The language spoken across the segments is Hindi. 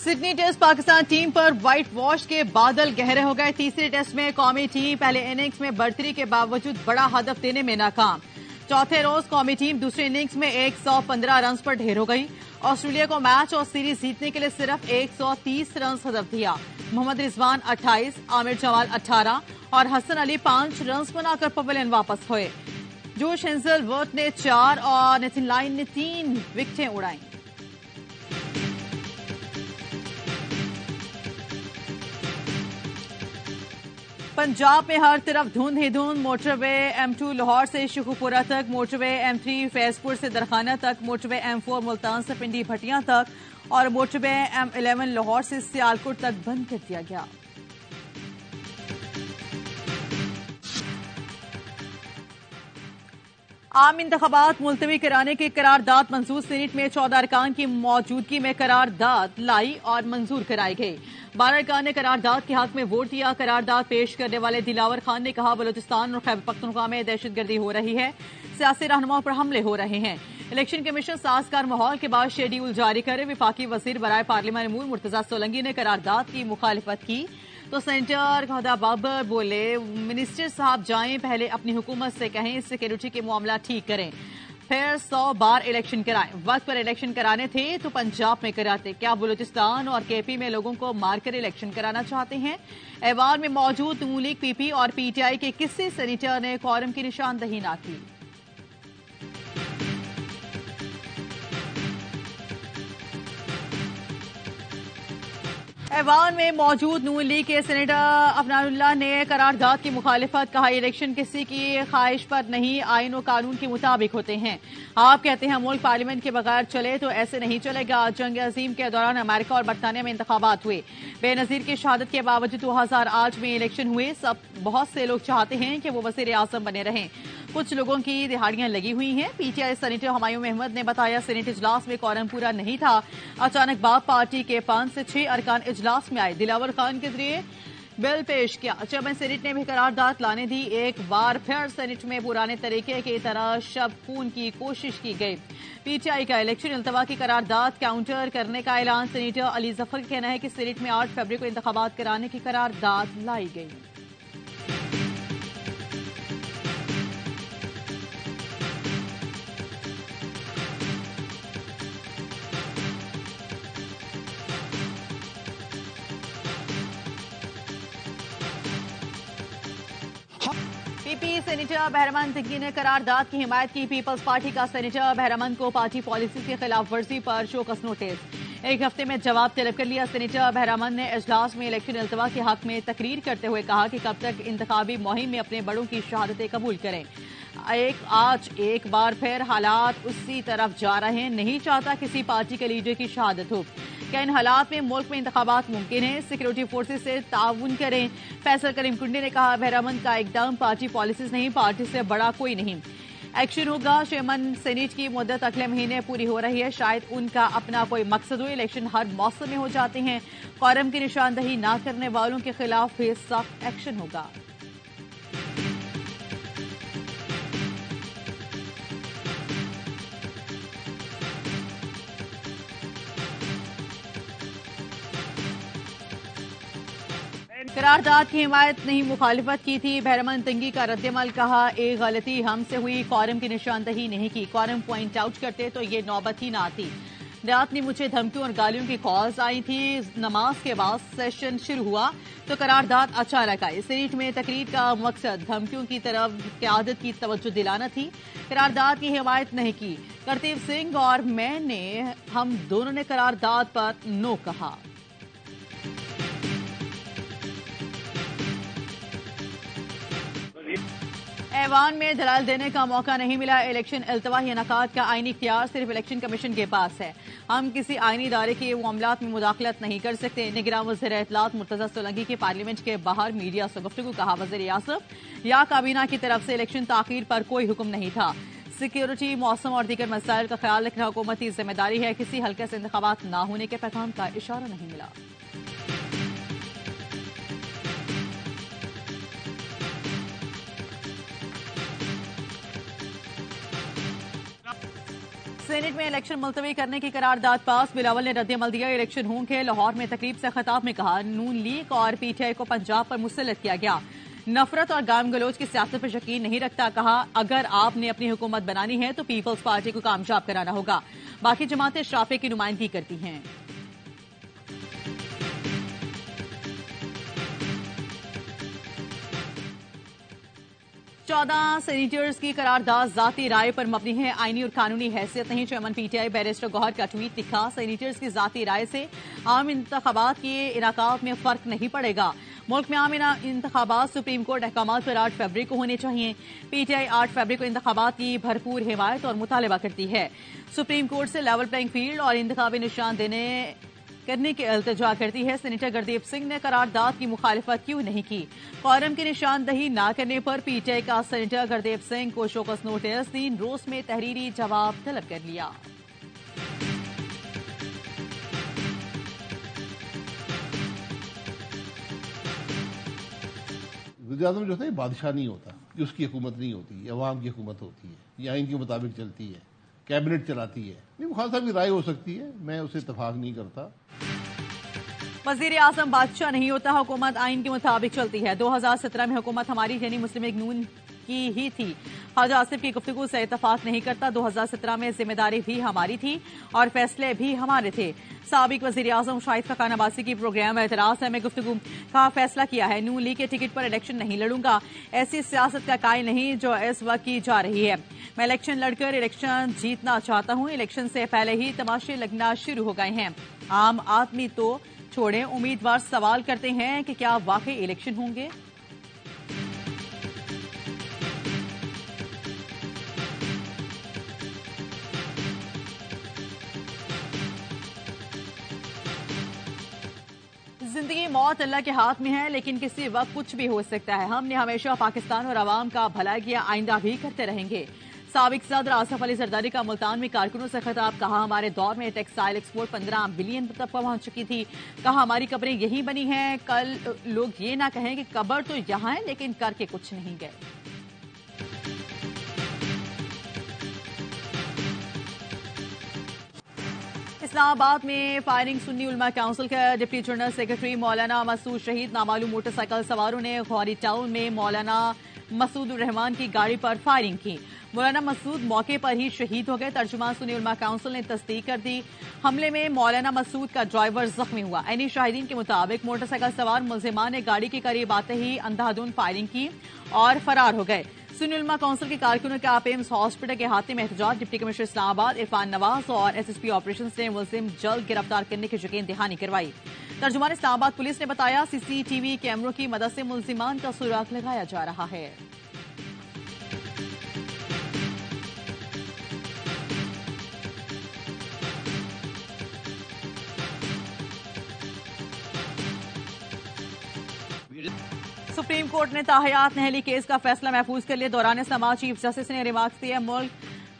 सिडनी टेस्ट पाकिस्तान टीम पर व्हाइट वॉश के बादल गहरे हो गए। तीसरे टेस्ट में कौमी टीम पहले इनिंग्स में बढ़तरी के बावजूद बड़ा हदफ देने में नाकाम। चौथे रोज कौमी टीम दूसरे इनिंग्स में 115 रन पर ढेर हो गई। ऑस्ट्रेलिया को मैच और सीरीज जीतने के लिए सिर्फ 130 रन हदफ दिया। मोहम्मद रिजवान 28, आमिर जमाल 18 और हसन अली 5 रन बनाकर पवेलियन वापस हुए। जोश हेंजलवर्थ ने 4 और नितिन लाइन ने 3 विकेटें उड़ाई। पंजाब में हर तरफ धुंध ही धुंध। मोटरवे M2 लाहौर से शेखुपुरा तक, मोटरवे M3 फैजपुर से दरखाना तक, मोटरवे M4 मुल्तान से पिंडी भटियां तक और मोटरवे M11 लाहौर से सियालकोट तक बंद कर दिया गया। आम इंतखाबात मुलतवी कराने की करारदाद मंजूर। सीनेट में 14 अरकान की मौजूदगी में करारदाद लाई और मंजूर कराई गई। 12 अरकान ने करारदाद के हक में वोट दिया। करारदाद पेश करने वाले दिलावर खान ने कहा, बलूचिस्तान और खैबर पख्तूनख्वा में दहशतगर्दी हो रही है, सियासी रहनुमाओं पर हमले हो रहे हैं। इलेक्शन कमीशन साजगार माहौल के बाद शेड्यूल जारी करे। विफाकी वजीर बराए पार्लियामानी अमूर मुर्तजा सोलंकी ने करारदाद की मुखालिफत की तो सेनेटर खुदा बाबर बोले, मिनिस्टर साहब जाएं, पहले अपनी हुकूमत से कहें सिक्योरिटी के मामला ठीक करें, फिर 100 बार इलेक्शन कराएं। वक्त पर इलेक्शन कराने थे तो पंजाब में कराते। क्या बलूचिस्तान और केपी में लोगों को मारकर इलेक्शन कराना चाहते हैं? ऐवान में मौजूद नून लीग, पीपी और पीटीआई के किसी सेनेटर ने क्वारम की निशानदही न की। ऐवान में मौजूद नून लीग के सेनेटर अफनानुल्लाह ने करारदाद की मुखालिफत। कहा, इलेक्शन किसी की ख्वाहिश पर नहीं, आईन और कानून के मुताबिक होते हैं। आप कहते हैं मुल्क पार्लियामेंट के बगैर चले तो ऐसे नहीं चलेगा। जंग अजीम के दौरान अमेरिका और बरतानिया में इंतखाबात हुए। बेनजीर की शहादत के बावजूद 2008 में इलेक्शन हुए। बहुत से लोग चाहते हैं कि वो वजीर आजम बने रहें। कुछ लोगों की दिहाड़ियां लगी हुई हैं। पीटीआई सेनेटर हुमायूं अहमद ने बताया, सेनेट इजलास में क्वारम पूरा नहीं था। अचानक बाप पार्टी के 5 से 6 अरकान इजलास में आए। दिलावर खान के जरिए बिल पेश किया। चेयरमैन सेनेट ने भी करारदाद लाने दी। एक बार फिर सेनेट में पुराने तरीके की तरह शब खून की कोशिश की गई। पीटीआई का इलेक्शन इल्तवा की करारदाद काउंटर करने का ऐलान। सेनेटर अली जफर का कहना है कि सेनेट में 8 फरवरी को इंतखाबात कराने की करारदाद लाई गई। पीपी सेनेटर बहरमन तिग्गी ने करारदाद की हिमायत की। पीपल्स पार्टी का सेनेटर बहरमन को पार्टी पॉलिसी की खिलाफ वर्जी पर शोकस नोटिस। एक हफ्ते में जवाब तलब कर लिया। सेनेटर बहरमन ने इजलास में इलेक्शन इल्तवा के हक में तकरीर करते हुए कहा कि कब तक इंतखाबी मुहिम में अपने बड़ों की शहादतें कबूल करें। आज एक बार फिर हालात उसी तरफ जा रहे हैं। नहीं चाहता किसी पार्टी के लीडर की शहादत हो। क्या इन हालात में मुल्क में इंतखाबात मुमकिन है? सिक्योरिटी फोर्सेज से ताउन करें। फैसल करीम कुंडी ने कहा, बहरमन का एकदम पार्टी पॉलिसीज नहीं, पार्टी से बड़ा कोई नहीं। एक्शन होगा। चेयरमैन सेनेट की मुद्दत अगले महीने पूरी हो रही है। शायद उनका अपना कोई मकसद हो। इलेक्शन हर मौसम में हो जाते हैं। क्वारम की निशानदही न करने वालों के खिलाफ भी सख्त एक्शन होगा। करारदाद की हिमायत नहीं, मुखालिफत की थी। बहरमन तिग्गी का रद्दमल। कहा, एक गलती हमसे हुई, क्वारम की निशानदही नहीं की। क्वारम पॉइंट आउट करते तो ये नौबत ही ना आती। रात में मुझे धमकियों और गालियों की कॉल्स आई थी। नमाज के बाद सेशन शुरू हुआ तो करारदाद अचानक आई। सेनेट में तकरीर का मकसद धमकियों की तरफ क़यादत की तवज्जो दिलाना थी। करारदाद की हिमायत नहीं की। करतीब सिंह और हम दोनों ने करारदाद पर नो कहा। ऐवान में दलाल देने का मौका नहीं मिला। इलेक्शन इल्तवा इनेकाद का आईनी इख्तियार सिर्फ इलेक्शन कमीशन के पास है। हम किसी आईनी इदारे के मामलात में मुदाखलत नहीं कर सकते। निगरान वज़ीर इत्तलात मुर्तजा सोलंकी की पार्लियामेंट के बाहर मीडिया से गुफ्तगू। कहा, वज़ीर आसिफ या काबीना की तरफ से इलेक्शन ताखीर पर कोई हुक्म नहीं था। सिक्योरिटी, मौसम और दीगर मसाइल का ख्याल रखना हुकूमती जिम्मेदारी है। किसी हल्के से इंतखाबात न होने के पैगाम का इशारा नहीं मिला। सेनेट में इलेक्शन मुलतवी करने की करारदाद पास। बिलावल ने रद्द-ए-अमल दिया, इलेक्शन होंगे। लाहौर में तकरीब से खिताब में कहा, नून लीग और पीटीआई को पंजाब पर मुसल्लत किया गया। नफरत और गाम गलोच की सियासत पर यकीन नहीं रखता। कहा, अगर आपने अपनी हुकूमत बनानी है तो पीपल्स पार्टी को कामयाब कराना होगा। बाकी जमातें शराफे की नुमाइंदगी करती हैं। चौदह सेनेटर्स की करारदाद जाती राय पर मबनी है, आईनी और कानूनी हैसियत नहीं। चेयरमैन पीटीआई बैरिस्टर गौहर का ट्वीट लिखा, सेनेटर्स की जाती राय से आम इंतखाबात के इनाकात में फर्क नहीं पड़ेगा। मुल्क में आम इंतखाबात सुप्रीम कोर्ट अहकामात पर 8 फरवरी को होने चाहिए। पीटीआई 8 फरवरी को इंतखाबात की भरपूर हिमायत और मुतालबा करती है। सुप्रीम कोर्ट से लेवल प्लेइंग फील्ड और इंतखाबी निशान करने की इल्तिजा करती है। सेनेटर गुरदीप सिंह ने करारदाद की मुखालिफत क्यों नहीं की? क्वारम की निशानदही न करने पर पीटीआई का सेनेटर गुरदीप सिंह को शोकस नोटिस, 3 रोज में तहरीरी जवाब तलब कर लिया। वज़ीर-ए-आज़म जो है बादशाह नहीं होता, ये उसकी हुकूमत नहीं होती, ये अवाम की हुकूमत होती है, ये आइन के मुताबिक चलती है, कैबिनेट चलाती है। नहीं, वो खान साहब की राय हो सकती है, मैं उसे इत्तफाक नहीं करता। वज़ीर आज़म बादशाह नहीं होता, हुकूमत आइन के मुताबिक चलती है। 2017 में हुकूमत हमारी यानी मुस्लिम लीग नून की ही थी। ख्वाजा आसिफ की गुफ्तगू से इत्तफाक नहीं करता। 2017 में जिम्मेदारी भी हमारी थी और फैसले भी हमारे थे। साबिक वज़ीर आज़म शाहिद खकान अब्बासी की प्रोग्राम एतराज है में गुफ्तगू का फैसला किया है, नून लीग के टिकट पर इलेक्शन नहीं लड़ूंगा। ऐसी सियासत का कायल नहीं जो इस वक्त की जा रही है। मैं इलेक्शन लड़कर इलेक्शन जीतना चाहता हूं। इलेक्शन से पहले ही तमाशे लगना शुरू हो गए हैं। आम आदमी तो छोड़ें, उम्मीदवार सवाल करते हैं कि क्या वाकई इलेक्शन होंगे। जिंदगी मौत अल्लाह के हाथ में है, लेकिन किसी वक्त कुछ भी हो सकता है। हमने हमेशा पाकिस्तान और अवाम का भला किया, आइंदा भी करते रहेंगे। साबिक सदर आसफ अली जरदारी का मुल्तान में कारकुनों से खिताब, कहा हमारे दौर में टेक्सटाइल एक्सपोर्ट 15 बिलियन तक पहुंच चुकी थी। कहा हमारी कब्रें यही बनी हैं, कल लोग ये ना कहें कि कब्र तो यहां है लेकिन करके कुछ नहीं गए। इस्लामाबाद में फायरिंग, सुन्नी उलमा काउंसिल के डिप्टी जनरल सेक्रेटरी मौलाना मसूद शहीद। नामालूम मोटरसाइकिल सवारों ने खौरी टाउन में मौलाना मसूद रहमान की गाड़ी पर फायरिंग की। मौलाना मसूद मौके पर ही शहीद हो गए। तर्जुमान सुन्नी उलमा काउंसिल ने तस्दीक कर दी, हमले में मौलाना मसूद का ड्राइवर जख्मी हुआ। ऐनी शाहिदीन के मुताबिक मोटरसाइकिल सवार मुलजिमान ने गाड़ी के करीब आते ही अंधाधुंध फायरिंग की और फरार हो गए। सुन्नी उलमा काउंसिल के कारकुनों के एम्स हॉस्पिटल के हाथे में एहतजाज। डिप्टी कमिश्नर इस्लामाबाद इरफान नवाज और एसएसपी ऑपरेशन ने मुलजिम जल्द गिरफ्तार करने की यकीन दहानी करवाई। तर्जुमान इस्लामाबाद पुलिस ने बताया, सीसीटीवी कैमरों की मदद से मुलजिमान का सुराग लगाया जा रहा है। सुप्रीम कोर्ट ने ताहयात नहली केस का फैसला महफूज कर लिया। दौरान समाज चीफ जस्टिस ने रिमार्क्स दिए, मुल्क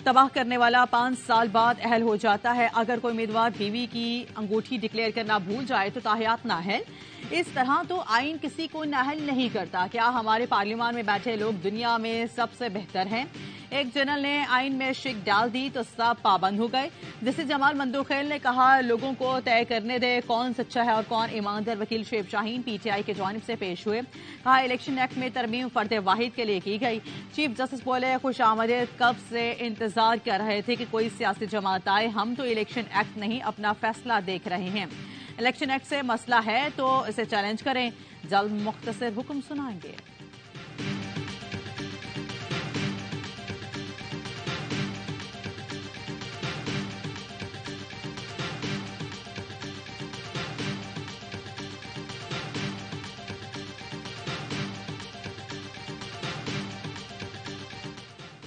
तबाह करने वाला 5 साल बाद अहल हो जाता है। अगर कोई उम्मीदवार बीवी की अंगूठी डिक्लेयर करना भूल जाए तो ताहयात नाअहल। इस तरह तो आइन किसी को नाअहल नहीं करता। क्या हमारे पार्लियामान में बैठे लोग दुनिया में सबसे बेहतर हैं? एक जनरल ने आइन में शिक डाल दी तो सब पाबंद हो गए। जैसे जमाल मंदोखेल ने कहा, लोगों को तय करने दे कौन सच्चा है और कौन ईमानदार। वकील शेब शाहीन पीटीआई के जानिब से पेश हुए, कहा इलेक्शन एक्ट में तरमीम फर्द वाहिद के लिए की गई। चीफ जस्टिस बोले, खुश आमदेद, कब से इंतजार कर रहे थे कि कोई सियासी जमात आए। हम तो इलेक्शन एक्ट नहीं अपना फैसला देख रहे हैं। इलेक्शन एक्ट से मसला है तो इसे चैलेंज करें, जल्द मुख्तसर हुक्म सुनाएंगे।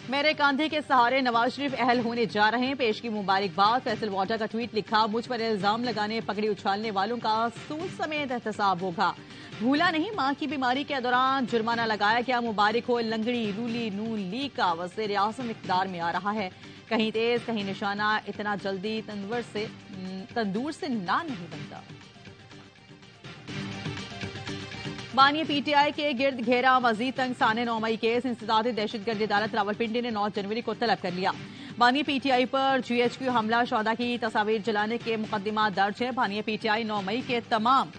मेरे कांधे के सहारे नवाज शरीफ अहल होने जा रहे हैं, पेश की मुबारकबाद। फैसल वाटर का ट्वीट लिखा, मुझ पर इल्जाम लगाने पकड़ी उछालने वालों का सूद समेत एहतसाब होगा। भूला नहीं, मां की बीमारी के दौरान जुर्माना लगाया गया। मुबारक हो लंगड़ी रूली नून लीग का वज़ीर आज़म इक़्तिदार में आ रहा है। कहीं तेज कहीं निशाना, इतना जल्दी तंदूर से नान नहीं बनता। बानी पीटीआई के गिर्द घेरा, मजीद तंग साने 9 मई केस। इंसदाद दहशतगर्दी अदालत रावलपिंडी ने 9 जनवरी को तलब कर लिया। बानी पीटीआई पर जीएचक्यू हमला शौदा की तस्वीर जलाने के मुकदमा दर्ज है। बानी पीटीआई 9 मई के तमाम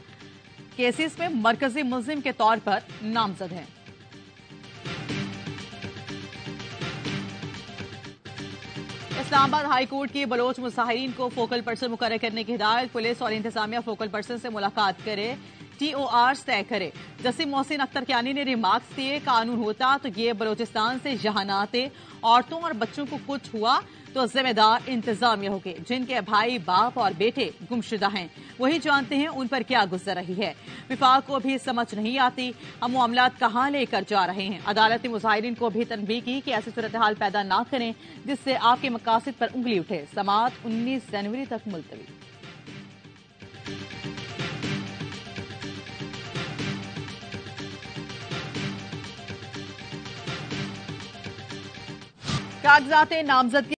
केसेस में मरकजी मुल्जिम के तौर पर नामजद है। इस्लामाबाद हाईकोर्ट की बलोच मुजाहिरीन को फोकल पर्सन मुकर्रर करने की हिदायत। पुलिस और इंतजामिया फोकल पर्सन से मुलाकात करे, TORs तय करे। जस्टिस मोहसिन अख्तर कियानी ने रिमार्क्स दिए, कानून होता तो ये बलोचिस्तान से यहाँ न आते। औरतों और बच्चों को कुछ हुआ तो जिम्मेदार इंतजामिया होंगे। जिनके भाई बाप और बेटे गुमशुदा हैं वही जानते हैं उन पर क्या गुजर रही है। विफाक को भी समझ नहीं आती हम मामलात कहां लेकर जा रहे हैं। अदालत ने मुजाहिरीन को भी तनबीह की कि ऐसी सूरत हाल पैदा न करें जिससे आपके मकासद पर उंगली उठे। समाअत 19 जनवरी तक मुलतवी। कागजात नामजदगी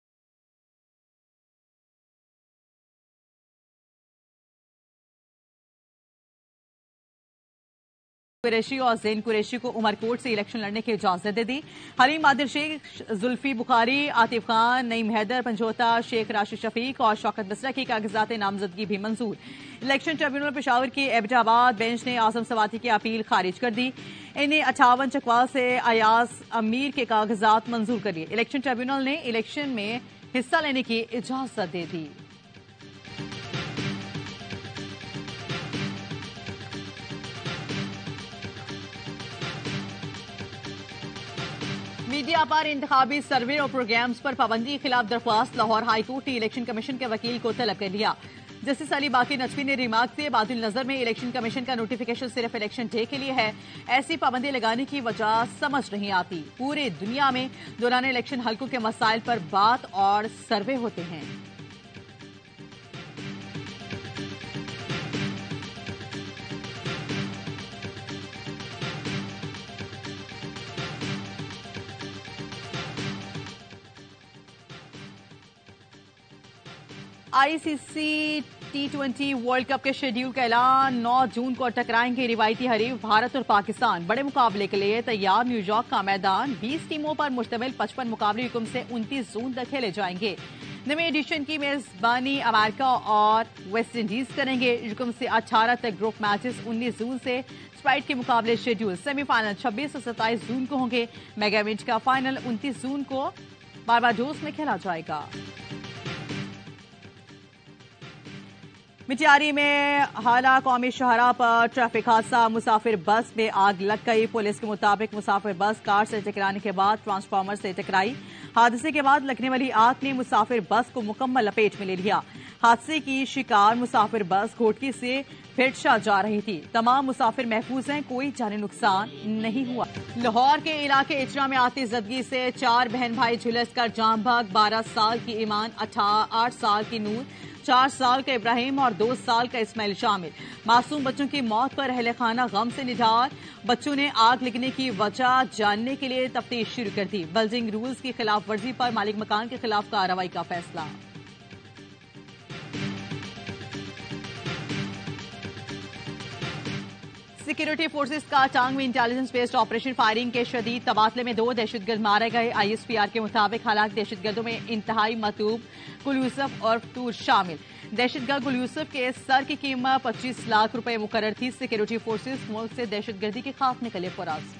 कुरैशी और जैन कुरैशी को उमरकोट से इलेक्शन लड़ने की इजाजत दे दी। हलीम आदिल शेख, जुल्फी बुखारी, आतिफ खान, नईम हैदर पंजोता, शेख राशिद शफीक और शौकत मिश्रा की कागजात नामजदगी भी मंजूर। इलेक्शन ट्रिब्यूनल पेशावर की एबटाबाद बेंच ने आजम सवाती की अपील खारिज कर दी। इन्हें 58 चकवाल से अयास अमीर के कागजात मंजूर कर लिए। इलेक्शन ट्रिब्यूनल ने इलेक्शन में हिस्सा लेने की इजाजत दे दी। मीडिया पर इंतखाबी सर्वे और प्रोग्राम्स पर पाबंदी के खिलाफ दरख्वास्त। लाहौर हाईकोर्ट ने इलेक्शन कमीशन के वकील को तलब कर लिया। जस्टिस अली बाकी नजफी ने रिमार्क दिए, बादुल नजर में इलेक्शन कमीशन का नोटिफिकेशन सिर्फ इलेक्शन डे के लिए है। ऐसी पाबंदी लगाने की वजह समझ नहीं आती। पूरे दुनिया में दौरान इलेक्शन हल्कों के मसाइल पर बात और सर्वे होते हैं। आईसीसी T20 वर्ल्ड कप के शेड्यूल का ऐलान। 9 जून को टकराएंगे रिवायती हरीफ भारत और पाकिस्तान। बड़े मुकाबले के लिए तैयार न्यूयॉर्क का मैदान। 20 टीमों पर मुश्तमिल 55 मुकाबले हुक्म से 29 जून तक खेले जाएंगे। नवे एडिशन की मेजबानी अमेरिका और वेस्ट इंडीज करेंगे। हुक्म से 18 तक ग्रुप मैचेस 19 जून से। स्प्राइट के मुकाबले शेड्यूल सेमीफाइनल 26 और 27 जून को होंगे। मेगा इवेंट का फाइनल 29 जून को बारबाडोस में खेला जाएगा। मिटियारी में हाला कौमी शहरा पर ट्रैफिक हादसा। मुसाफिर बस में आग लग गई। पुलिस के मुताबिक मुसाफिर बस कार से टकराने के बाद ट्रांसफार्मर से टकराई। हादसे के बाद लगने वाली आग ने मुसाफिर बस को मुकम्मल लपेट में ले लिया। हादसे की शिकार मुसाफिर बस घोटकी से फिरशाह जा रही थी। तमाम मुसाफिर महफूज हैं, कोई जानी नुकसान नहीं हुआ। लाहौर के इलाके इचरा में आती जदगी से 4 बहन भाई झुलस कर जाम भाग। 12 साल की ईमान, 8 साल की नूर, 4 साल का इब्राहिम और 2 साल का इस्माइल शामिल। मासूम बच्चों की मौत पर अहले खाना गम से निढार। बच्चों ने आग लगने की वजह जानने के लिए तफ्तीश शुरू कर दी। बिल्डिंग रूल्स की खिलाफ वर्जी पर मालिक मकान के खिलाफ कार्रवाई का फैसला। सिक्योरिटी फोर्सेस का टांग में इंटेलिजेंस बेस्ड ऑपरेशन फायरिंग के शदीद तबादले में 2 दहशतगर्द मारे गए। आईएसपीआर के मुताबिक हालांकि दहशतगर्दों में इंतहाई मतूब गुल यूसुफ और तूर शामिल। दहशतगर्द गुल यूसुफ के सर की कीमत 25 लाख रुपए मुकर्रर थी। सिक्योरिटी फोर्सेस मुल्क से दहशतगर्दी के खौफ निकले फराज।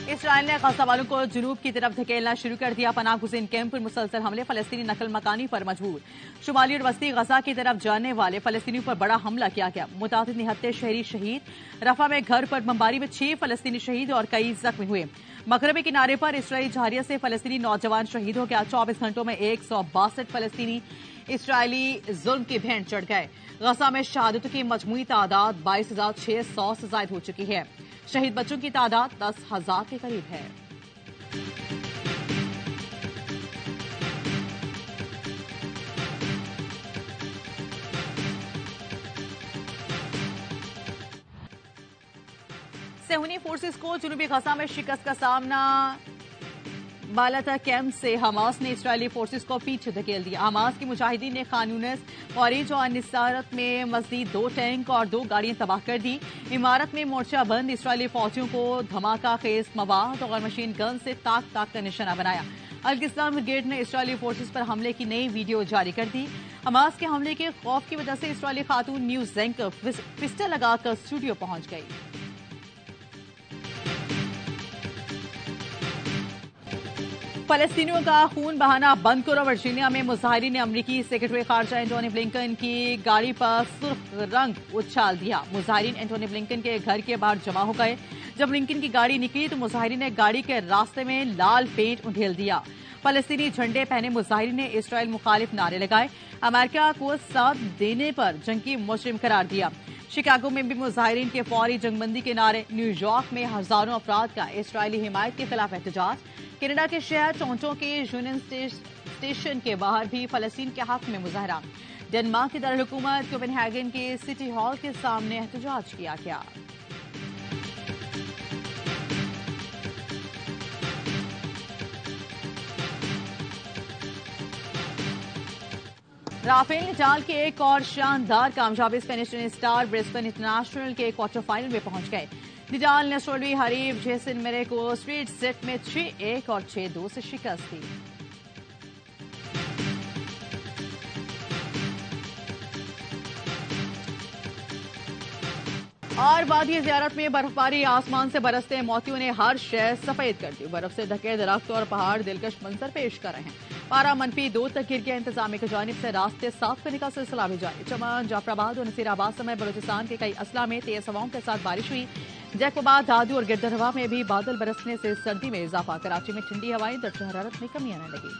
इसराइल ने गजा वालों को जुनूब की तरफ धकेलना शुरू कर दिया। पनाह गुज़ीन कैंप पर मुसलसल हमले। फलस्तीनी नकल मकानी पर मजबूर। शुमाली और वस्ती गजा की तरफ जाने वाले फलस्तीनियों पर बड़ा हमला किया गया। मुतादिद निहत्ते शहरी शहीद। रफा में घर पर बमबारी में 6 फलस्तीनी शहीद और कई जख्मी हुए। मगरबी किनारे पर इसराइली जहारिया से फलस्तीनी नौजवान शहीद हो गया। 24 घंटों में 162 फलस्तीनी इसराइली जुल्म की भेंट चढ़ गए। गजा में शहादतों की मजमूई तादाद 22,600 से ज्यादा हो चुकी है। शहीद बच्चों की तादाद 10,000 के करीब है। सेहूनी फोर्सेस को जनूबी गजा में शिकस्त का सामना बालाता कैंप से हमास ने इस्राएली फोर्सेस को पीछे धकेल दिया। हमास के मुजाहिदीन ने खान यूनिस, फौरीज और निसारत में मजीद 2 टैंक और 2 गाड़ियां तबाह कर दी। इमारत में मोर्चा बंद इस्राएली फौजियों को धमाका खेज मवाद और मशीन गन से ताक ताक का निशाना बनाया। अल-क़िस्साम ब्रिगेड ने इस्राएली फोर्सेस पर हमले की नई वीडियो जारी कर दी। हमास के हमले के खौफ की वजह से इस्राएली खातून न्यूज एंकर पिस्टल लगाकर स्टूडियो पहुंच गई। फलस्तीनियों का खून बहाना बंद करो। वर्जीनिया में मुजाहिरीन ने अमरीकी सेक्रेटरी खारजा एंटोनी ब्लिंकन की गाड़ी पर सुर्ख रंग उछाल दिया। मुजाहिरीन एंटोनी ब्लिंकन के घर के बाहर जमा हो गए। जब ब्लिंकन की गाड़ी निकली तो मुजाहिरीन ने गाड़ी के रास्ते में लाल पेंट उधेल दिया। फलस्तीनी झंडे पहने मुजाहिरीन ने इसराइल मुखालिफ नारे लगाए। अमेरिका को साथ देने पर जंगी मुजरिम करार दिया। शिकागो में भी मुजाहिरीन के फौरी जंगबंदी के नारे। न्यूयॉर्क में हजारों अफराद का इसराइली हिमायत के खिलाफ एहतजाज। कनाडा के शहर टोरंटो के यूनियन स्टेशन के बाहर भी फलस्तीन के हक में मुजाहरा। डेनमार्क के दारुल-हुकूमत कोपेनहेगन के सिटी हॉल के सामने एहतजाज किया गया। राफेल नडाल के एक और शानदार कामयाबी। Spanish tennis star Brisbane international के क्वार्टर फाइनल में पहुंच गए। नडाल ने सोलवी हरीफ जेसन मेरे को स्ट्रेट सेट में 6-1 और 6-2 से शिकस्त दी। और वादी ज़ियारत में बर्फबारी, आसमान से बरसते मोतियों ने हर शय सफेद कर दी। बर्फ से ढके दरख्त और पहाड़ दिलकश मंजर पेश कर रहे हैं। पारा -2 तक गिर गया। इंतजामिया की जानिब से रास्ते साफ करने का सिलसिला भी जारी। चमन, जाफराबाद और नसीराबाद समेत बलूचिस्तान के कई अजला में तेज हवाओं के साथ बारिश हुई। जैकोबाद, दादू और गिरदरहवा में भी बादल बरसने से सर्दी में इजाफा। कराची में ठंडी हवाएं, दर्ज हरारत में कमी आने लगी।